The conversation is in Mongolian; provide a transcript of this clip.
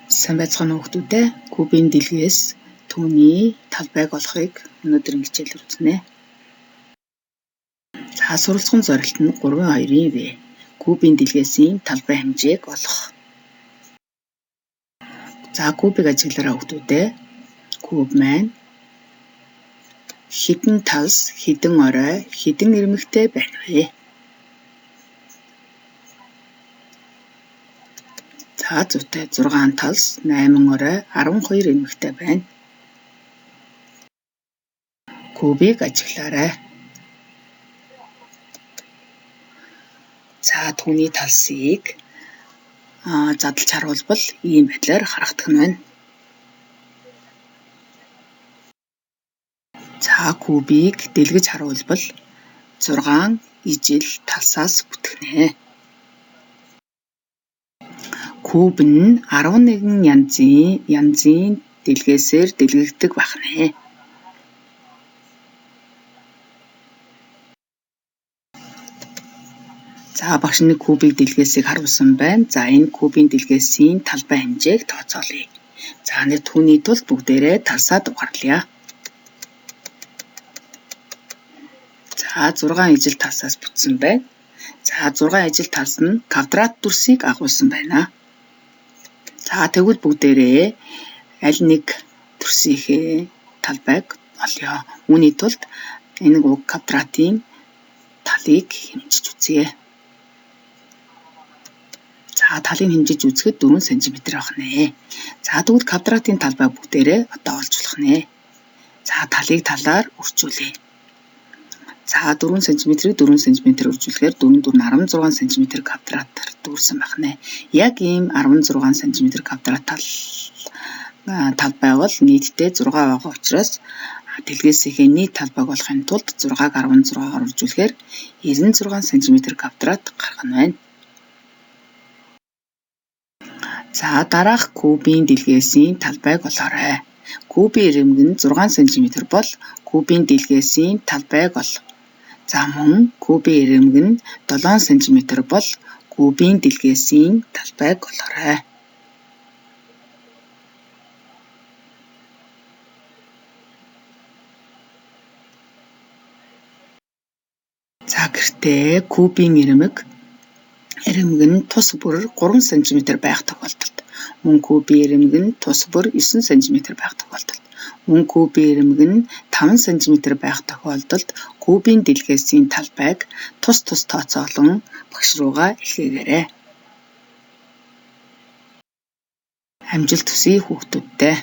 Сайн байцгаана уу хүүхдүүдээ. Кубын дэлгээс түүний талбайг олохыг өнөөдрийн хичээлээр үзнэ. За суралцахын зорилт нь 3.2-ийн В. Кубын дэлгээсийн талбай хэмжээг олох. За кубыг ажиглаараа хүүхдүүдээ. Куб маань хэдэн талс, хэдэн орой, хэдэн ирмэгтэй байна вэ? За зүйтэй 6 талс, 8 орой, 12 ирмэгтэй байна. Кубыг ажиглаарай. За түүний талсыг задлж харуулбал ийм байдлаар харагдах нь байна. За кубыг дэлгэж харуулбал 6 ижил талсаас бүтгэнэ. Куб нь 11 янзын дэлгээсээр дэлгэгддэг байна. За багш нэг кубыг дэлгээсийг харуулсан байна. За энэ кубын дэлгээсийн талбай хэмжээг тооцоолъё. За нэг түүний тулд бүгдээрээ талсаа дугаарлая. За 6 ижил талсаас бүтсэн байна. За 6 ижил талс нь квадрат дүрсийг агуулсан байна. За тэгвэл бүгдээрээ аль нэг дүрсийнхээ талбайг олъё. Үүний тулд энэ уг квадратын талыг хэмжиж үзье. За талыг хэмжиж үзэхэд 4 см байх нэ. За тэгвэл квадратын талбай бүгдээрээ одоо олж болох нэ. За талыг талаар өрчүүлье. За 4 см-ийг 4 см өрчүүлэхээр 4 4 16 см квадратаар дүүрсэн байх нэ. Яг ийм 16 см квадрат талбай бол нийтдээ 6 байгаа учраас дэлгээсийнхээ нийт талбайг олохын тулд 6-г 16-гаар үржүүлэхээр 96 см квадрат гарах нь байна. За дараах кубын дэлгээсийн талбайг олоорой. Кубын ирэмг нь 6 см бол кубын дэлгээсийн талбайг ол. За мөн кубын ирэмг нь 7 см бол кубын дэлгээсийн талбайг олоорой. За гэртээ кубын ирэмг нь тус бүр 3 см байх тохиолдолд, мөн кубын ирэмг нь тус бүр 9 см байх тохиолдолд, мөн кубын ирэмг нь 5 см байх тохиолдолд кубын дэлгээсийн талбайг тус тооцоолон багш руугаа илгээгээрэй. Амжилт хүсье хүүхдүүддээ.